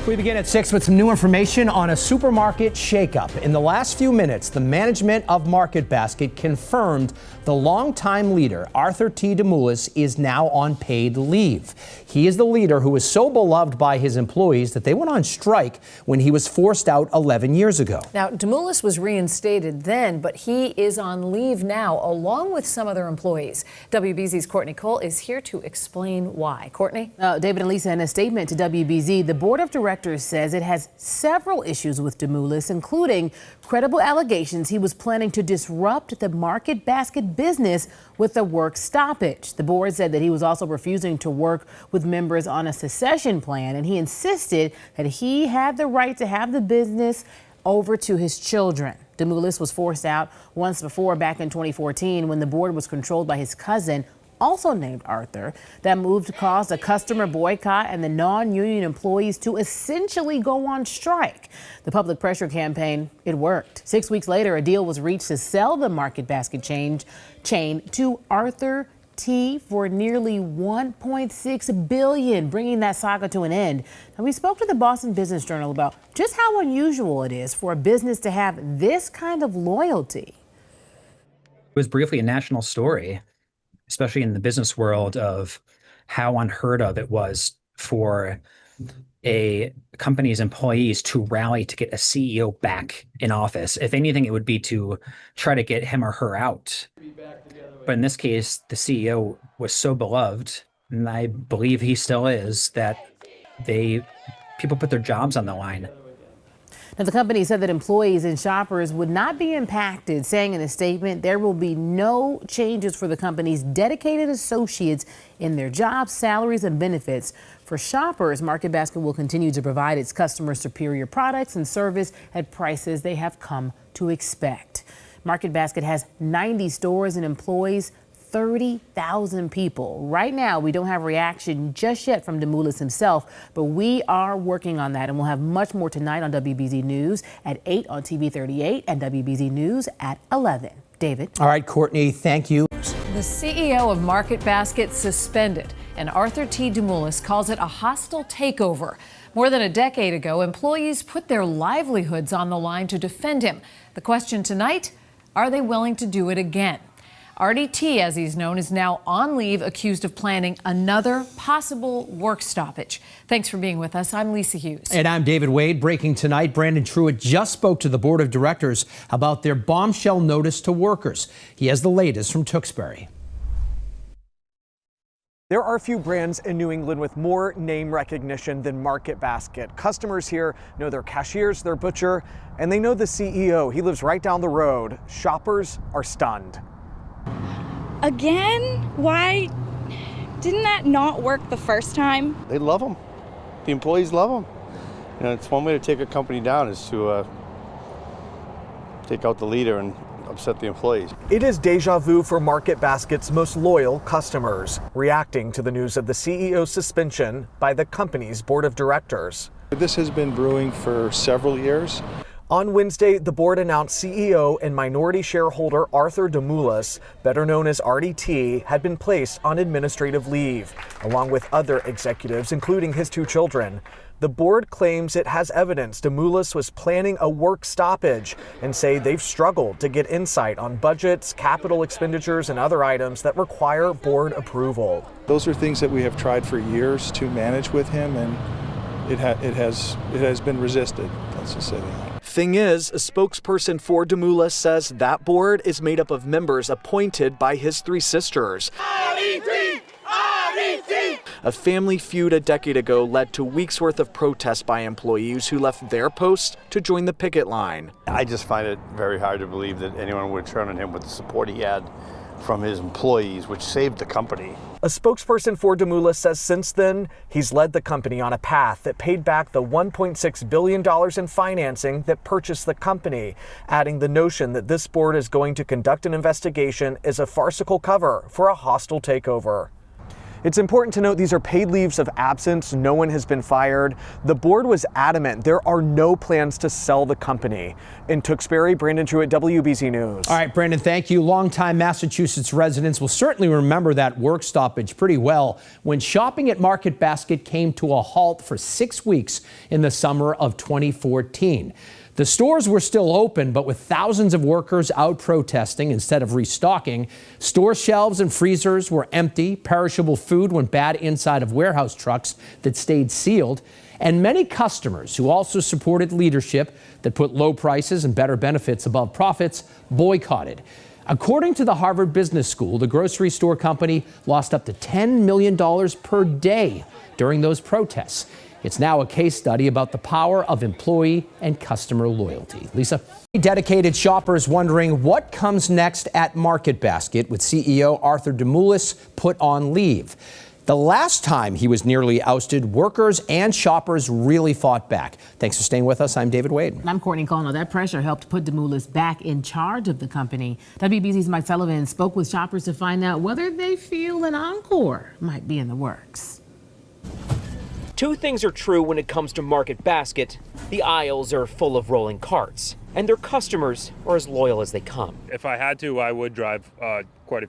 We begin at 6 with some new information on a supermarket shakeup. In the last few minutes, the management of Market Basket confirmed the longtime leader, Arthur T. Demoulas, is now on paid leave. He is the leader who was so beloved by his employees that they went on strike when he was forced out 11 years ago. Now, Demoulas was reinstated then, but he is on leave now, along with some other employees. WBZ's Courtney Cole is here to explain why. Courtney? David and Lisa, in a statement to WBZ, the board of directors says it has several issues with Demoulas, including credible allegations he was planning to disrupt the Market Basket business with a work stoppage. The board said that he was also refusing to work with members on a succession plan, and he insisted that he had the right to have the business over to his children. Demoulas was forced out once before, back in 2014, when the board was controlled by his cousin, also named Arthur. That move caused a customer boycott and the non-union employees to essentially go on strike. The public pressure campaign, it worked. 6 weeks later, a deal was reached to sell the Market Basket chain to Arthur T for nearly $1.6 billion, bringing that saga to an end. Now, we spoke to the Boston Business Journal about just how unusual it is for a business to have this kind of loyalty. It was briefly a national story, especially in the business world, of how unheard of it was for a company's employees to rally to get a CEO back in office. If anything, it would be to try to get him or her out. But in this case, the CEO was so beloved, and I believe he still is, that people put their jobs on the line. Now, the company said that employees and shoppers would not be impacted, saying in a statement there will be no changes for the company's dedicated associates in their jobs, salaries, and benefits. For shoppers, Market Basket will continue to provide its customers superior products and service at prices they have come to expect. Market Basket has 90 stores and employs 30,000 people. Right now, we don't have reaction just yet from Demoulas himself, but we are working on that, and we'll have much more tonight on WBZ News at 8 on TV 38 and WBZ News at 11. David. All right, Courtney, thank you. The CEO of Market Basket suspended, and Arthur T. Demoulas calls it a hostile takeover. More than a decade ago, employees put their livelihoods on the line to defend him. The question tonight, are they willing to do it again? RDT, as he's known, is now on leave, accused of planning another possible work stoppage. Thanks for being with us. I'm Lisa Hughes. And I'm David Wade. Breaking tonight, Brandon Truitt just spoke to the board of directors about their bombshell notice to workers. He has the latest from Tewksbury. There are few brands in New England with more name recognition than Market Basket. Customers here know their cashiers, their butcher, and they know the CEO. He lives right down the road. Shoppers are stunned. Again? Why didn't that not work the first time? They love them. The employees love them. You know, it's one way to take a company down is to take out the leader and upset the employees. It is deja vu for Market Basket's most loyal customers, reacting to the news of the CEO's suspension by the company's board of directors. This has been brewing for several years. On Wednesday, the board announced CEO and minority shareholder Arthur Demoulas, better known as RDT, had been placed on administrative leave, along with other executives, including his two children. The board claims it has evidence Demoulas was planning a work stoppage and say they've struggled to get insight on budgets, capital expenditures, and other items that require board approval. Those are things that we have tried for years to manage with him, and it has been resisted. Let's just say that. Thing is, a spokesperson for Demoulas says that board is made up of members appointed by his three sisters. RDT! RDT! A family feud a decade ago led to weeks worth of protests by employees who left their posts to join the picket line. I just find it very hard to believe that anyone would turn on him with the support he had from his employees, which saved the company. A spokesperson for Demoulas says since then, he's led the company on a path that paid back the $1.6 billion in financing that purchased the company, adding the notion that this board is going to conduct an investigation is a farcical cover for a hostile takeover. It's important to note these are paid leaves of absence. No one has been fired. The board was adamant there are no plans to sell the company. In Tewksbury, Brandon Jewett, WBZ News. All right, Brandon, thank you. Longtime Massachusetts residents will certainly remember that work stoppage pretty well when shopping at Market Basket came to a halt for 6 weeks in the summer of 2014. The stores were still open, but with thousands of workers out protesting instead of restocking, store shelves and freezers were empty, perishable food went bad inside of warehouse trucks that stayed sealed, and many customers who also supported leadership that put low prices and better benefits above profits boycotted. According to the Harvard Business School, the grocery store company lost up to $10 million per day during those protests. It's now a case study about the power of employee and customer loyalty. Lisa? Dedicated shoppers wondering what comes next at Market Basket with CEO Arthur Demoulas put on leave. The last time he was nearly ousted, workers and shoppers really fought back. Thanks for staying with us. I'm David Wade. And I'm Courtney Colno. That pressure helped put Demoulas back in charge of the company. WBZ's Mike Sullivan spoke with shoppers to find out whether they feel an encore might be in the works. Two things are true when it comes to Market Basket. The aisles are full of rolling carts, and their customers are as loyal as they come. If I had to, I would drive quite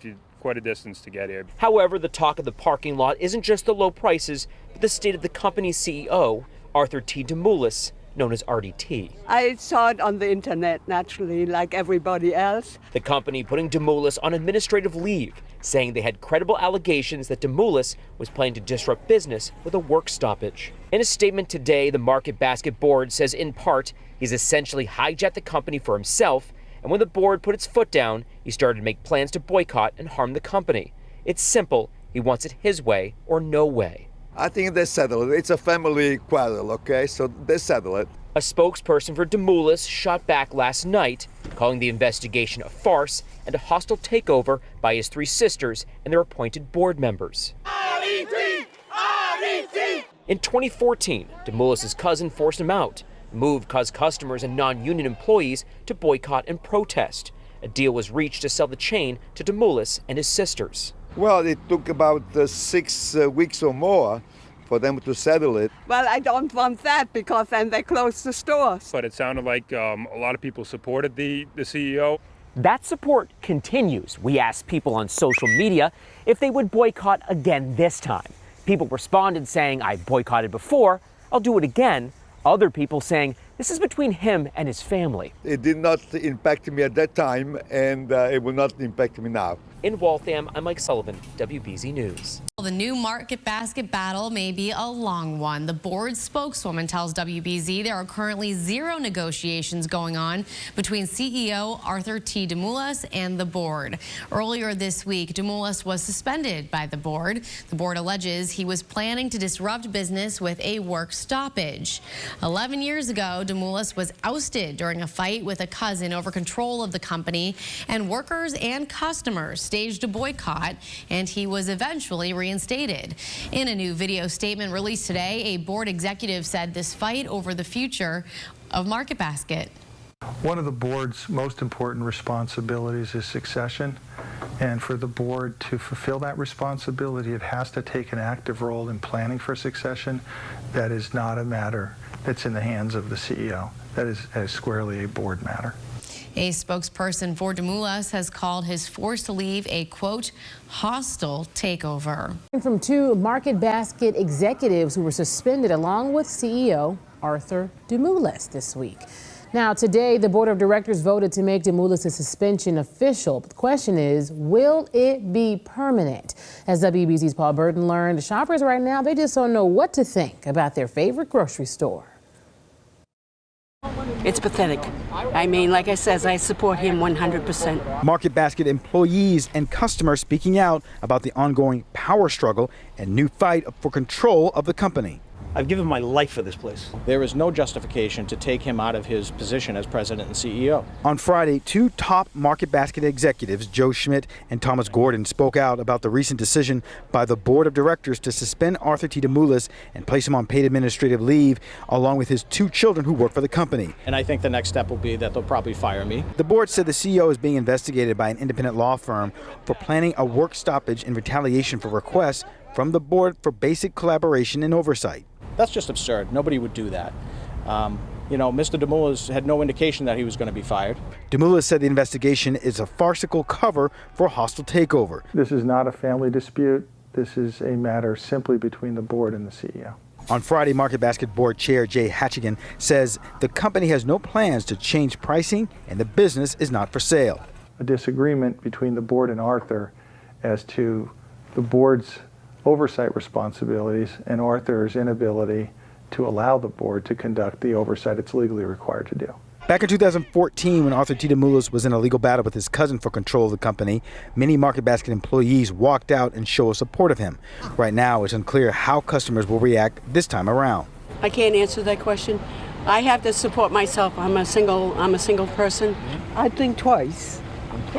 a distance to get here. However, the talk of the parking lot isn't just the low prices, but the state of the company's CEO, Arthur T. Demoulas, known as RDT. I saw it on the internet, naturally, like everybody else. The company putting Demoulas on administrative leave, saying they had credible allegations that Demoulas was planning to disrupt business with a work stoppage. In a statement today, the Market Basket board says in part, he's essentially hijacked the company for himself, and when the board put its foot down, he started to make plans to boycott and harm the company. It's simple. He wants it his way or no way. I think they settled it. It's a family quarrel, okay? So they settle it. A spokesperson for Demoulas shot back last night, calling the investigation a farce and a hostile takeover by his three sisters and their appointed board members. RDT! RDT! In 2014, Demoulas' cousin forced him out. The move caused customers and non-union employees to boycott and protest. A deal was reached to sell the chain to Demoulas and his sisters. Well, it took about 6 weeks or more for them to settle it. Well, I don't want that because then they close the stores. But it sounded like a lot of people supported the CEO. That support continues. We asked people on social media if they would boycott again this time. People responded saying, I boycotted before, I'll do it again. Other people saying, this is between him and his family. It did not impact me at that time, and it will not impact me now. In Waltham, I'm Mike Sullivan, WBZ News. The new Market Basket battle may be a long one. The board spokeswoman tells WBZ there are currently 0 negotiations going on between CEO Arthur T. Demoulas and the board. Earlier this week, Demoulas was suspended by the board. The board alleges he was planning to disrupt business with a work stoppage. 11 years ago, Demoulas was ousted during a fight with a cousin over control of the company, and workers and customers staged a boycott, and he was eventually reinstated. In a new video statement released today, a board executive said this fight over the future of Market Basket. One of the board's most important responsibilities is succession, and for the board to fulfill that responsibility, it has to take an active role in planning for succession. That is not a matter that's in the hands of the CEO. That is squarely a board matter. A spokesperson for Demoulas has called his forced to leave a, quote, hostile takeover. From 2 Market Basket executives who were suspended along with CEO Arthur Demoulas this week. Now, today, the board of directors voted to make Demoulas' suspension official. But the question is, will it be permanent? As WBZ's Paul Burton learned, the shoppers right now, they just don't know what to think about their favorite grocery store. It's pathetic. I mean, like I said, I support him 100%. Market Basket employees and customers speaking out about the ongoing power struggle and new fight for control of the company. I've given my life for this place. There is no justification to take him out of his position as president and CEO. On Friday, 2 top Market Basket executives, Joe Schmidt and Thomas Gordon, spoke out about the recent decision by the board of directors to suspend Arthur T. Demoulas and place him on paid administrative leave, along with his 2 children who work for the company. And I think the next step will be that they'll probably fire me. The board said the CEO is being investigated by an independent law firm for planning a work stoppage in retaliation for requests from the board for basic collaboration and oversight. That's just absurd. Nobody would do that. Mr. Demoulas had no indication that he was going to be fired. Demoulas said the investigation is a farcical cover for a hostile takeover. This is not a family dispute. This is a matter simply between the board and the CEO. On Friday, Market Basket Board Chair Jay Hatchigan says the company has no plans to change pricing and the business is not for sale. A disagreement between the board and Arthur as to the board's oversight responsibilities and Arthur's inability to allow the board to conduct the oversight it's legally required to do. Back in 2014, when Arthur T. Demoulas was in a legal battle with his cousin for control of the company, many Market Basket employees walked out and showed support of him. Right now, it's unclear how customers will react this time around. I can't answer that question. I have to support myself. I'm a single person. I'd think twice.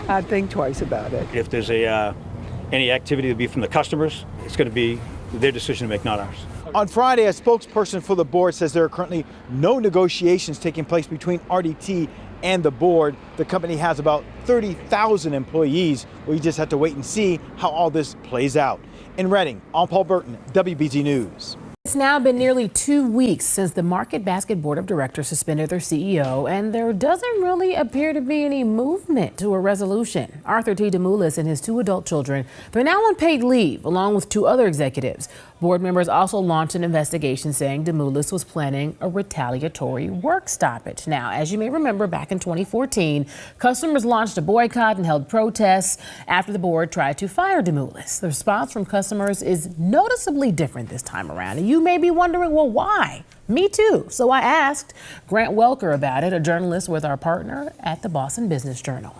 I'd think twice about it. If there's any activity to be from the customers, it's going to be their decision to make, not ours. On Friday, a spokesperson for the board says there are currently no negotiations taking place between RDT and the board. The company has about 30,000 employees. We just have to wait and see how all this plays out. In Reading, I'm Paul Burton, WBZ News. It's now been nearly 2 weeks since the Market Basket Board of Directors suspended their CEO, and there doesn't really appear to be any movement to a resolution. Arthur T. Demoulas and his 2 adult children, they're now on paid leave, along with 2 other executives. Board members also launched an investigation saying Demoulas was planning a retaliatory work stoppage. Now, as you may remember, back in 2014, customers launched a boycott and held protests after the board tried to fire Demoulas. The response from customers is noticeably different this time around. And you may be wondering, well, why? Me too. So I asked Grant Welker about it, a journalist with our partner at the Boston Business Journal.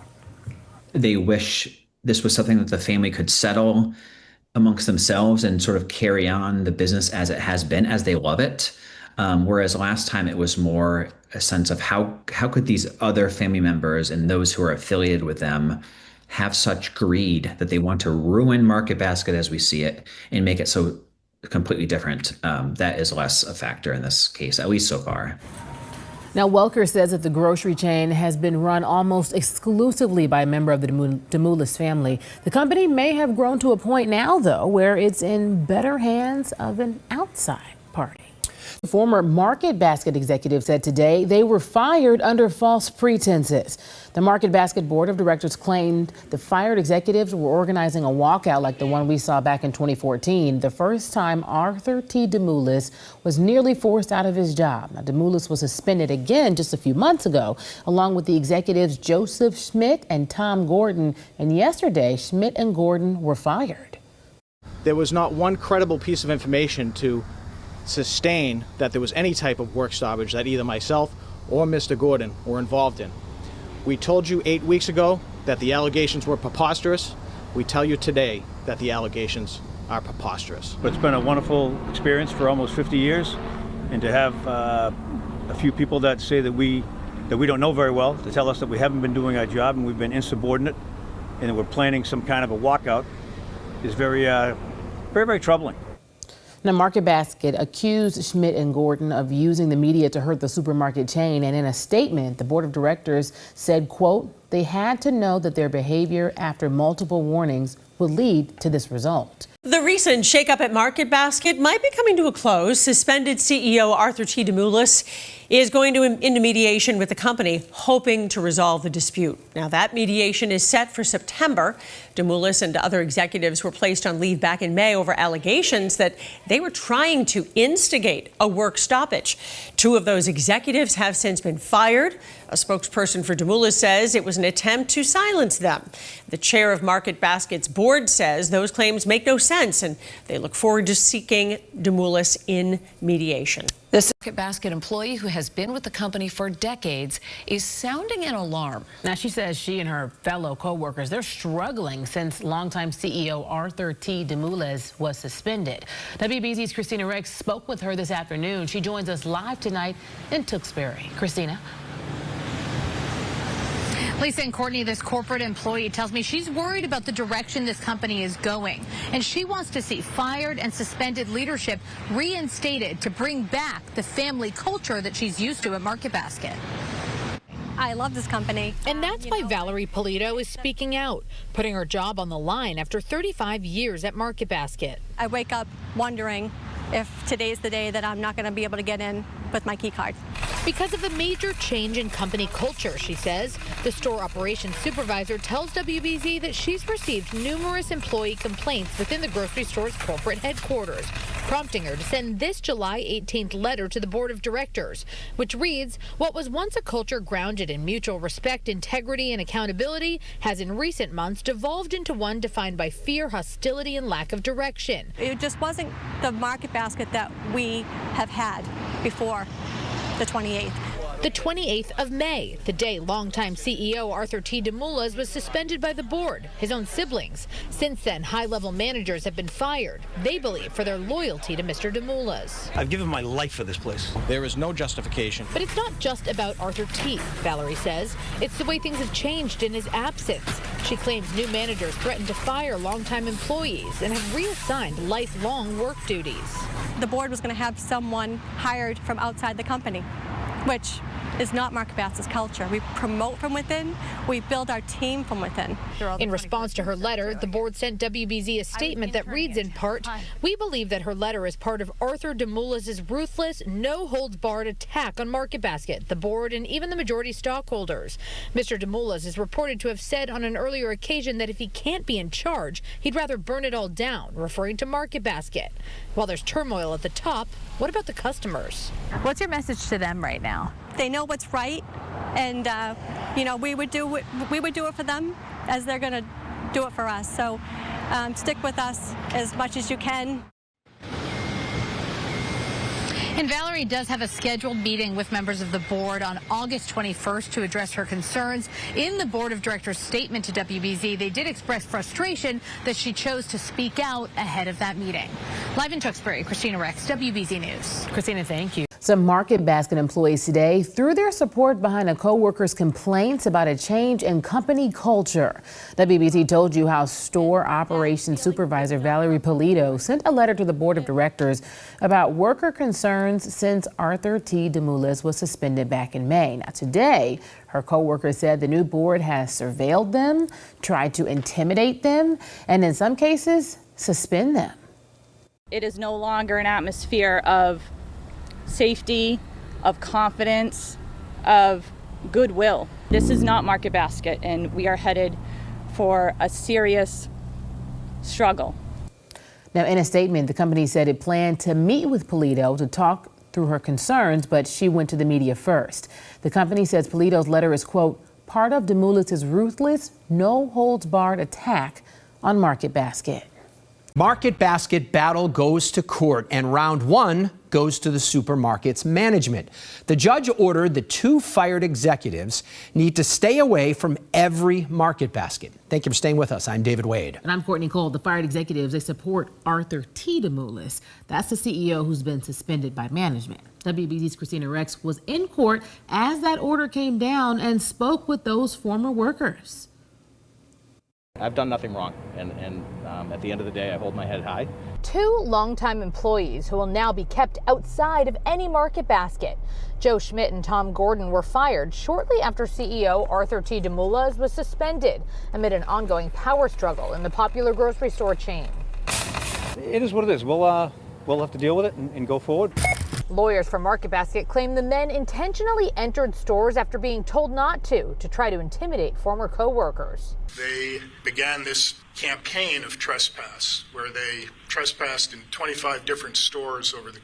They wish this was something that the family could settle amongst themselves and sort of carry on the business as it has been, as they love it. Whereas last time it was more a sense of how could these other family members and those who are affiliated with them have such greed that they want to ruin Market Basket as we see it and make it so completely different. That is less a factor in this case, at least so far. Now, Welker says that the grocery chain has been run almost exclusively by a member of the Demoulas family. The company may have grown to a point now, though, where it's in better hands of an outside party. The former Market Basket executive said today they were fired under false pretenses. The Market Basket Board of Directors claimed the fired executives were organizing a walkout like the one we saw back in 2014, the first time Arthur T. Demoulas was nearly forced out of his job. Now, Demoulas was suspended again just a few months ago, along with the executives Joseph Schmidt and Tom Gordon. And yesterday, Schmidt and Gordon were fired. There was not one credible piece of information to sustain that there was any type of work stoppage that either myself or Mr. Gordon were involved in. We told you 8 weeks ago that the allegations were preposterous. We tell you today that the allegations are preposterous. It's been a wonderful experience for almost 50 years, and to have a few people that say that we don't know very well, to tell us that we haven't been doing our job and we've been insubordinate and that we're planning some kind of a walkout is very, very troubling. Now, Market Basket accused Schmidt and Gordon of using the media to hurt the supermarket chain. And in a statement, the board of directors said, quote, they had to know that their behavior after multiple warnings would lead to this result. The recent shakeup at Market Basket might be coming to a close. Suspended CEO Arthur T. Demoulas is going into mediation with the company, hoping to resolve the dispute. Now, that mediation is set for September. Demoulas and other executives were placed on leave back in May over allegations that they were trying to instigate a work stoppage. 2 of those executives have since been fired. A spokesperson for Demoulas says it was an attempt to silence them. The chair of Market Basket's board says those claims make no sense, and they look forward to seeking Demoulas in mediation. This Market Basket employee who has been with the company for decades is sounding an alarm. Now, she says she and her fellow co-workers, they're struggling since longtime CEO Arthur T. Demoulas was suspended. WBZ's Christina Rex spoke with her this afternoon. She joins us live tonight in Tewksbury. Christina. Lisa and Courtney, this corporate employee tells me she's worried about the direction this company is going, and she wants to see fired and suspended leadership reinstated to bring back the family culture that she's used to at Market Basket. I love this company. And that's why Valerie Polito is speaking out, putting her job on the line after 35 years at Market Basket. I wake up wondering if today's the day that I'm not going to be able to get in with my key card. Because of the major change in company culture, she says. The store operations supervisor tells WBZ that she's received numerous employee complaints within the grocery store's corporate headquarters, prompting her to send this July 18th letter to the board of directors, which reads, what was once a culture grounded in mutual respect, integrity, and accountability has in recent months devolved into one defined by fear, hostility, and lack of direction. It just wasn't the Market Basket that we have had before the 28th. The 28th of May, the day longtime CEO Arthur T. Demoulas was suspended by the board, his own siblings. Since then, high-level managers have been fired, they believe, for their loyalty to Mr. Demoulas. I've given my life for this place. There is no justification. But it's not just about Arthur T., Valerie says. It's the way things have changed in his absence. She claims new managers threatened to fire longtime employees and have reassigned lifelong work duties. The board was going to have someone hired from outside the company, which is not Market Basket's culture. We promote from within. We build our team from within. In response to her letter, the board sent WBZ a statement that reads in part, we believe that her letter is part of Arthur Demoulas' ruthless, no-holds-barred attack on Market Basket, the board, and even the majority stockholders. Mr. Demoulas is reported to have said on an earlier occasion that if he can't be in charge, he'd rather burn it all down, referring to Market Basket. While there's turmoil at the top, what about the customers? What's your message to them right now? They know what's right, and we would do it for them as they're going to do it for us. So stick with us as much as you can. And Valerie does have a scheduled meeting with members of the board on August 21st to address her concerns. In the board of directors statement to WBZ, they did express frustration that she chose to speak out ahead of that meeting. Live in Tewksbury, Christina Rex, WBZ News. Christina, thank you. Some Market Basket employees today threw their support behind a co-worker's complaints about a change in company culture. WBZ told you how store operations supervisor Valerie Polito sent a letter to the board of directors about worker concerns since Arthur T. Demoulas was suspended back in May. Now today, her co-worker said the new board has surveilled them, tried to intimidate them, and in some cases, suspend them. It is no longer an atmosphere of safety, of confidence, of goodwill. This is not Market Basket, and we are headed for a serious struggle. Now, in a statement, the company said it planned to meet with Polito to talk through her concerns, but she went to the media first. The company says Polito's letter is, quote, part of Demoulas' ruthless, no-holds-barred attack on Market Basket. Market Basket battle goes to court, and round one goes to the supermarket's management. The judge ordered the two fired executives need to stay away from every Market Basket. Thank you for staying with us. I'm David Wade. And I'm Courtney Cole. The fired executives, they support Arthur T. Demoulas. That's the CEO who's been suspended by management. WBZ's Christina Rex was in court as that order came down and spoke with those former workers. I've done nothing wrong, and at the end of the day, I hold my head high. Two longtime employees who will now be kept outside of any Market Basket. Joe Schmidt and Tom Gordon were fired shortly after CEO Arthur T. Demoulas was suspended amid an ongoing power struggle in the popular grocery store chain. It is what it is. We'll have to deal with it and go forward. Lawyers for Market Basket claim the men intentionally entered stores after being told not to try to intimidate former co-workers. They began this campaign of trespass, where they trespassed in 25 different stores over the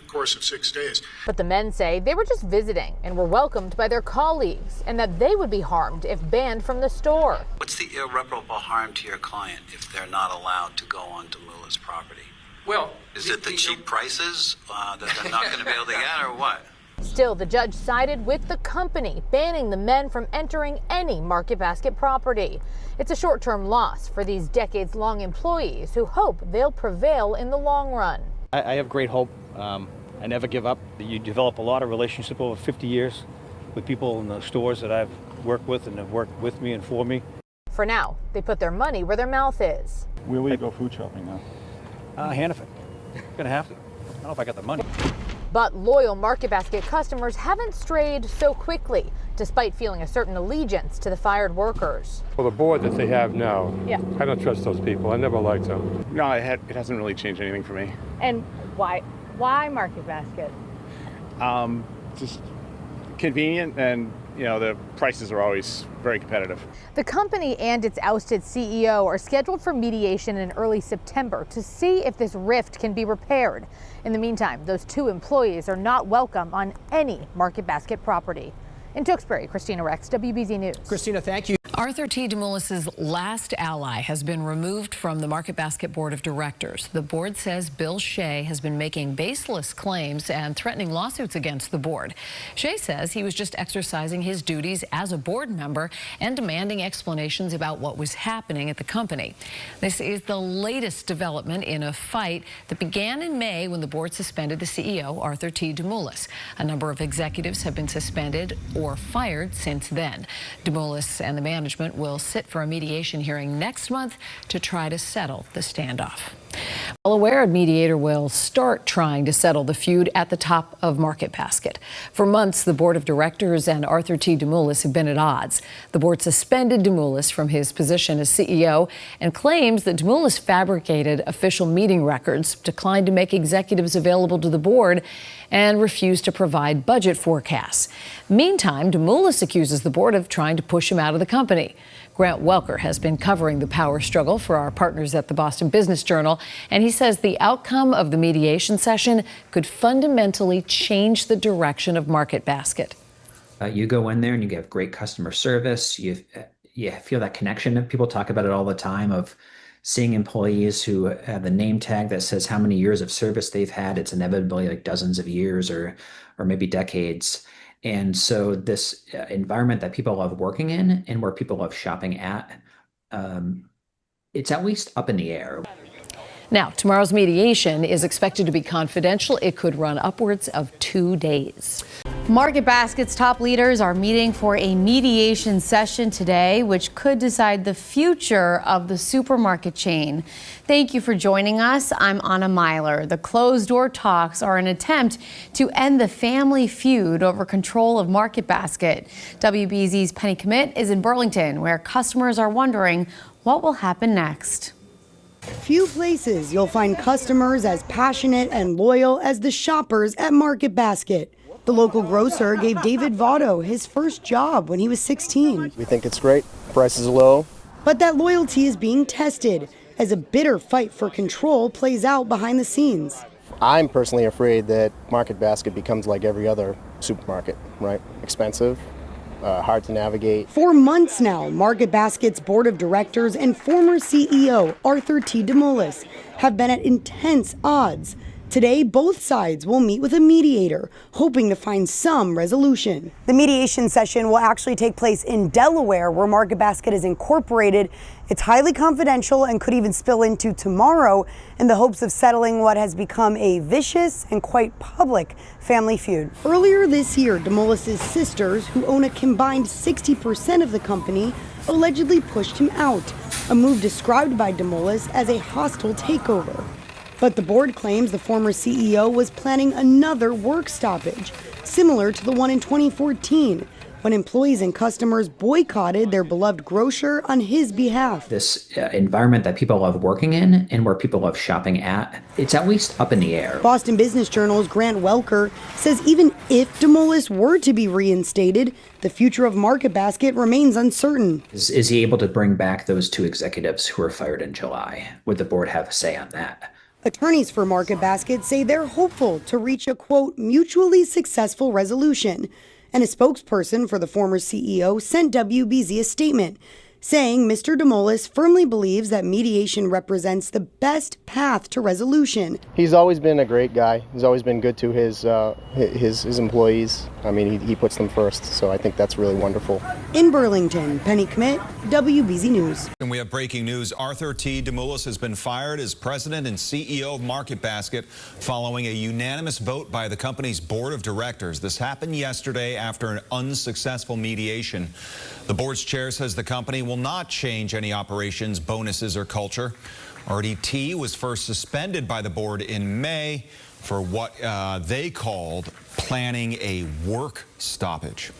course of 6 days. But the men say they were just visiting and were welcomed by their colleagues, and that they would be harmed if banned from the store. What's the irreparable harm to your client if they're not allowed to go on Demoulas' property? Well, is it the cheap prices that they're not going to be able to get, or what? Still, the judge sided with the company, banning the men from entering any Market Basket property. It's a short-term loss for these decades-long employees who hope they'll prevail in the long run. I have great hope. I never give up. You develop a lot of relationship over 50 years with people in the stores that I've worked with and have worked with me and for me. For now, they put their money where their mouth is. Where will you go food shopping now? Hannaford. Gonna have to. I don't know if I got the money. But loyal Market Basket customers haven't strayed so quickly, despite feeling a certain allegiance to the fired workers. Well, the board that they have now, Yeah. I don't trust those people. I never liked them. No, it hasn't really changed anything for me. And why? Why Market Basket? Just convenient, and the prices are always very competitive. The company and its ousted CEO are scheduled for mediation in early September to see if this rift can be repaired. In the meantime, those two employees are not welcome on any Market Basket property. In Tewksbury, Christina Rex, WBZ News. Christina, thank you. Arthur T. Demoulas' last ally has been removed from the Market Basket Board of Directors. The board says Bill Shea has been making baseless claims and threatening lawsuits against the board. Shea says he was just exercising his duties as a board member and demanding explanations about what was happening at the company. This is the latest development in a fight that began in May when the board suspended the CEO, Arthur T. Demoulas. A number of executives have been suspended or fired since then. Demoulas and the management will sit for a mediation hearing next month to try to settle the standoff. Delaware mediator will start trying to settle the feud at the top of Market Basket. For months, the board of directors and Arthur T. Demoulas have been at odds. The board suspended Demoulas from his position as CEO and claims that Demoulas fabricated official meeting records, declined to make executives available to the board, and refused to provide budget forecasts. Meantime, Demoulas accuses the board of trying to push him out of the company. Grant Welker has been covering the power struggle for our partners at the Boston Business Journal, and he says the outcome of the mediation session could fundamentally change the direction of Market Basket. You go in there and you get great customer service. You feel that connection. People talk about it all the time of seeing employees who have the name tag that says how many years of service they've had. It's inevitably like dozens of years or maybe decades. And so this environment that people love working in and where people love shopping at, it's at least up in the air. Now, tomorrow's mediation is expected to be confidential. It could run upwards of 2 days. Market Basket's top leaders are meeting for a mediation session today, which could decide the future of the supermarket chain. Thank you for joining us. I'm Anna Myler. The closed-door talks are an attempt to end the family feud over control of Market Basket. WBZ's Penny Commit is in Burlington, where customers are wondering what will happen next. Few places you'll find customers as passionate and loyal as the shoppers at Market Basket. The local grocer gave David Votto his first job when he was 16. We think it's great. Price is low. But that loyalty is being tested as a bitter fight for control plays out behind the scenes. I'm personally afraid that Market Basket becomes like every other supermarket, right? Expensive, hard to navigate. For months now, Market Basket's board of directors and former CEO Arthur T. Demoulas have been at intense odds. Today, both sides will meet with a mediator, hoping to find some resolution. The mediation session will actually take place in Delaware, where Market Basket is incorporated. It's highly confidential and could even spill into tomorrow in the hopes of settling what has become a vicious and quite public family feud. Earlier this year, Demoulas' sisters, who own a combined 60% of the company, allegedly pushed him out, a move described by Demoulas as a hostile takeover. But the board claims the former CEO was planning another work stoppage, similar to the one in 2014, when employees and customers boycotted their beloved grocer on his behalf. This environment that people love working in and where people love shopping at, it's at least up in the air. Boston Business Journal's Grant Welker says even if Demoulas were to be reinstated, the future of Market Basket remains uncertain. Is he able to bring back those two executives who were fired in July? Would the board have a say on that? Attorneys for Market Basket say they're hopeful to reach a, quote, mutually successful resolution. And a spokesperson for the former CEO sent WBZ a statement saying Mr. Demoulas firmly believes that mediation represents the best path to resolution. He's always been a great guy. He's always been good to his employees. I mean, he puts them first, so I think that's really wonderful. In Burlington, Penny Commit, WBZ News. And we have breaking news. Arthur T. Demoulas has been fired as president and CEO of Market Basket following a unanimous vote by the company's board of directors. This happened yesterday after an unsuccessful mediation. The board's chair says the company will not change any operations, bonuses, or culture. RDT was first suspended by the board in May for what they called planning a work stoppage.